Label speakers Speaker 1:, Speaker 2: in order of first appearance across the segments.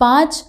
Speaker 1: 5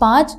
Speaker 1: 5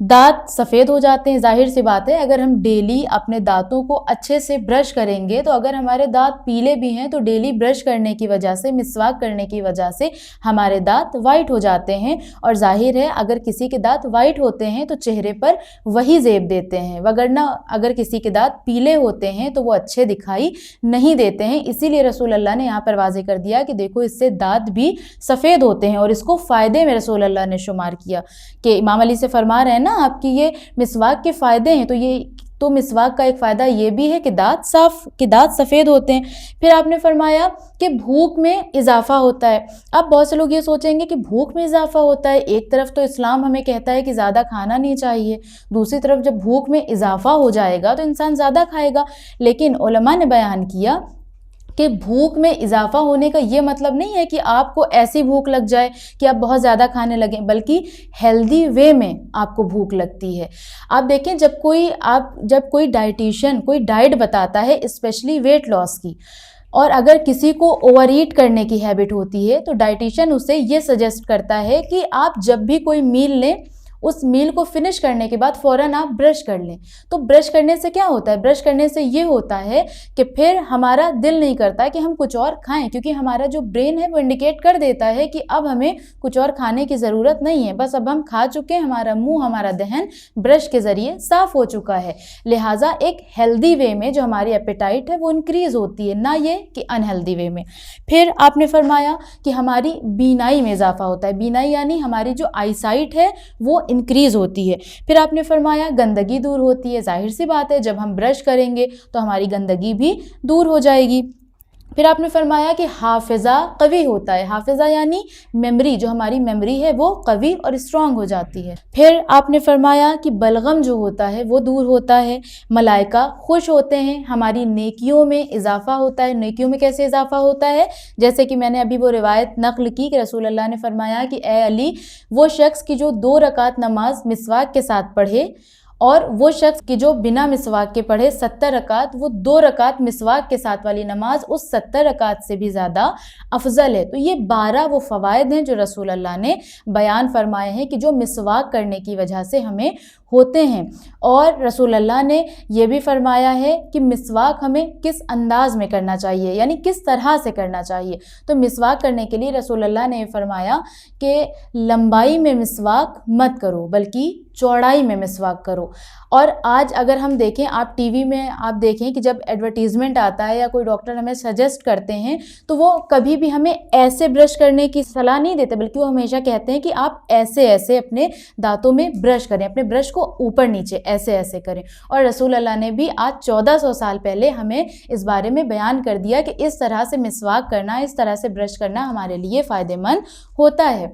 Speaker 1: دانت سفید ہو جاتے ہیں. ظاہر سی بات ہے اگر ہم ڈیلی اپنے دانتوں کو اچھے سے برش کریں گے تو اگر ہمارے دانت پیلے بھی ہیں تو ڈیلی برش کرنے کی وجہ سے, مسواک کرنے کی وجہ سے ہمارے دانت وائٹ ہو جاتے ہیں. اور ظاہر ہے اگر کسی کے دانت وائٹ ہوتے ہیں تو چہرے پر وہی زیب دیتے ہیں, وگرنہ اگر کسی کے دانت پیلے ہوتے ہیں تو وہ اچھے دکھائی نہیں دیتے ہیں. اسی لیے رسول اللہ نے یہاں پر واضح کر دیا کہ دیکھو اس سے دانت بھی سفید ہوتے ہیں, اور اس کو فائدے میں رسول اللہ نے شمار کیا کہ امام علی سے فرما رہے ہیں نا آپ کی یہ مسواک کے فائدے ہیں, تو مسواک کا ایک فائدہ یہ بھی ہے کہ دانت سفید ہوتے ہیں. پھر آپ نے فرمایا کہ بھوک میں اضافہ ہوتا ہے. اب بہت سے لوگ یہ سوچیں گے کہ بھوک میں اضافہ ہوتا ہے, ایک طرف تو اسلام ہمیں کہتا ہے کہ زیادہ کھانا نہیں چاہیے, دوسری طرف جب بھوک میں اضافہ ہو جائے گا تو انسان زیادہ کھائے گا. لیکن علماء نے بیان کیا کہ بھوک میں اضافہ ہونے کا یہ مطلب نہیں ہے کہ آپ کو ایسی بھوک لگ جائے کہ آپ بہت زیادہ کھانے لگیں, بلکہ ہیلدی وے میں آپ کو بھوک لگتی ہے. آپ دیکھیں جب کوئی ڈائٹیشین کوئی ڈائٹ بتاتا ہے اسپیشلی ویٹ لاس کی, اور اگر کسی کو اوور ایٹ کرنے کی ہیبٹ ہوتی ہے تو ڈائٹیشین اسے یہ سجیسٹ کرتا ہے کہ آپ جب بھی کوئی میل لیں اس میل کو فنش کرنے کے بعد فوراً آپ برش کر لیں. تو برش کرنے سے کیا ہوتا ہے؟ برش کرنے سے یہ ہوتا ہے کہ پھر ہمارا دل نہیں کرتا کہ ہم کچھ اور کھائیں, کیونکہ ہمارا جو برین ہے وہ انڈیکیٹ کر دیتا ہے کہ اب ہمیں کچھ اور کھانے کی ضرورت نہیں ہے, بس اب ہم کھا چکے, ہمارا منہ ہمارا دہن برش کے ذریعے صاف ہو چکا ہے. لہٰذا ایک ہیلدی وے میں جو ہماری ایپیٹائٹ ہے وہ انکریز ہوتی ہے, نہ یہ کہ انہیلدی وے میں. پھر آپ نے فرمایا کہ ہماری بینائی میں اضافہ ہوتا ہے. بینائی یعنی ہماری جو آئی سائٹ ہے وہ انکریز ہوتی ہے. پھر آپ نے فرمایا گندگی دور ہوتی ہے. ظاہر سی بات ہے جب ہم برش کریں گے تو ہماری گندگی بھی دور ہو جائے گی. پھر آپ نے فرمایا کہ حافظہ قوی ہوتا ہے. حافظہ یعنی میموری, جو ہماری میموری ہے وہ قوی اور اسٹرانگ ہو جاتی ہے. پھر آپ نے فرمایا کہ بلغم جو ہوتا ہے وہ دور ہوتا ہے. ملائکہ خوش ہوتے ہیں, ہماری نیکیوں میں اضافہ ہوتا ہے. نیکیوں میں کیسے اضافہ ہوتا ہے؟ جیسے کہ میں نے ابھی وہ روایت نقل کی کہ رسول اللہ نے فرمایا کہ اے علی, وہ شخص کی جو 2 رکعت نماز مسواک کے ساتھ پڑھے اور وہ شخص کی جو بنا مسواک کے پڑھے 70 رکعت, وہ 2 رکعت مسواک کے ساتھ والی نماز اس 70 رکعت سے بھی زیادہ افضل ہے. تو یہ 12 وہ فوائد ہیں جو رسول اللہ نے بیان فرمائے ہیں کہ جو مسواک کرنے کی وجہ سے ہمیں ہوتے ہیں. اور رسول اللہ نے یہ بھی فرمایا ہے کہ مسواک ہمیں کس انداز میں کرنا چاہیے, یعنی کس طرح سے کرنا چاہیے. تو مسواک کرنے کے لیے رسول اللہ نے یہ فرمایا کہ لمبائی میں مسواک مت کرو بلکہ چوڑائی میں مسواک کرو. اور آج اگر ہم دیکھیں, آپ ٹی وی میں آپ دیکھیں کہ جب ایڈورٹیزمنٹ آتا ہے یا کوئی ڈاکٹر ہمیں سجیسٹ کرتے ہیں تو وہ کبھی بھی ہمیں ایسے برش کرنے کی صلاح نہیں دیتے, بلکہ وہ ہمیشہ کہتے ہیں کہ آپ ایسے اپنے دانتوں میں برش کریں, اپنے برش کو اوپر نیچے ایسے کریں. اور رسول اللہ نے بھی آج 1400 سال پہلے ہمیں اس بارے میں بیان کر دیا کہ اس طرح سے مسواک کرنا, اس طرح سے برش کرنا ہمارے لیے فائدہ مند ہوتا ہے.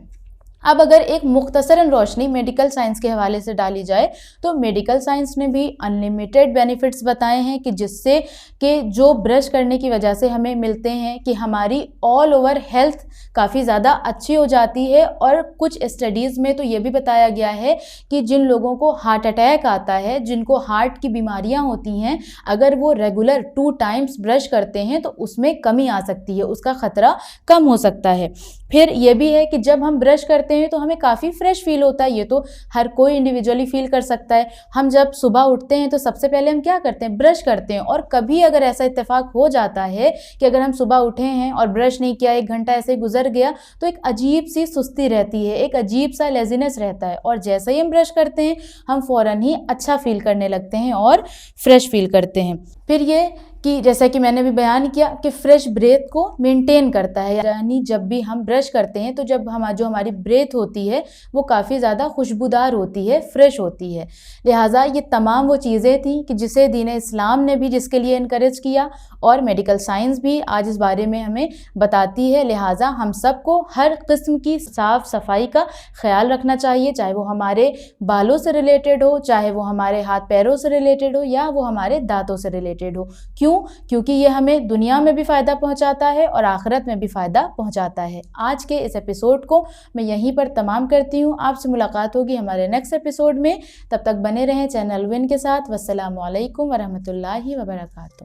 Speaker 1: اب اگر ایک مختصراً روشنی میڈیکل سائنس کے حوالے سے ڈالی جائے تو میڈیکل سائنس نے بھی انلیمیٹڈ بینیفٹس بتائے ہیں کہ جس سے کہ جو برش کرنے کی وجہ سے ہمیں ملتے ہیں کہ ہماری آل اوور ہیلتھ کافی زیادہ اچھی ہو جاتی ہے. اور کچھ اسٹڈیز میں تو یہ بھی بتایا گیا ہے کہ جن لوگوں کو ہارٹ اٹیک آتا ہے, جن کو ہارٹ کی بیماریاں ہوتی ہیں, اگر وہ ریگولر 2 ٹائمز برش کرتے ہیں تو اس میں کمی آ سکتی ہے, اس کا خطرہ کم ہو سکتا ہے. پھر یہ بھی ہے کہ جب ہم برش کرتے ہیں تو ہمیں کافی فریش فیل ہوتا ہے. یہ تو ہر کوئی انڈیویجولی فیل کر سکتا ہے. ہم جب صبح اٹھتے ہیں تو سب سے پہلے ہم کیا کرتے ہیں؟ برش کرتے ہیں. اور کبھی اگر ایسا اتفاق ہو جاتا ہے کہ اگر ہم صبح اٹھے ہیں اور برش نہیں کیا, 1 گھنٹہ ایسے گزر گیا, تو ایک عجیب سی سستی رہتی ہے, ایک عجیب سا لیزینس رہتا ہے. اور جیسے ہی ہم برش کرتے ہیں ہم فوراً ہی اچھا فیل کرنے لگتے ہیں اور فریش فیل کرتے ہیں. پھر یہ کہ جیسا کہ میں نے بھی بیان کیا کہ فریش بریتھ کو مینٹین کرتا ہے, یعنی جب بھی ہم برش کرتے ہیں تو جو ہماری بریتھ ہوتی ہے وہ کافی زیادہ خوشبودار ہوتی ہے, فریش ہوتی ہے. لہٰذا یہ تمام وہ چیزیں تھیں کہ جسے دین اسلام نے بھی جس کے لیے انکریج کیا, اور میڈیکل سائنس بھی آج اس بارے میں ہمیں بتاتی ہے. لہٰذا ہم سب کو ہر قسم کی صاف صفائی کا خیال رکھنا چاہیے, چاہے وہ ہمارے بالوں سے ریلیٹڈ ہو, چاہے وہ ہمارے ہاتھ پیروں سے ریلیٹڈ ہو, یا وہ ہمارے دانتوں سے ریلیٹڈ ہو. کیونکہ یہ ہمیں دنیا میں بھی فائدہ پہنچاتا ہے اور آخرت میں بھی فائدہ پہنچاتا ہے. آج کے اس ایپیسوڈ کو میں یہیں پر تمام کرتی ہوں. آپ سے ملاقات ہوگی ہمارے نیکسٹ ایپیسوڈ میں. تب تک بنے رہیں چینل ون کے ساتھ. والسلام علیکم ورحمۃ اللہ وبرکاتہ.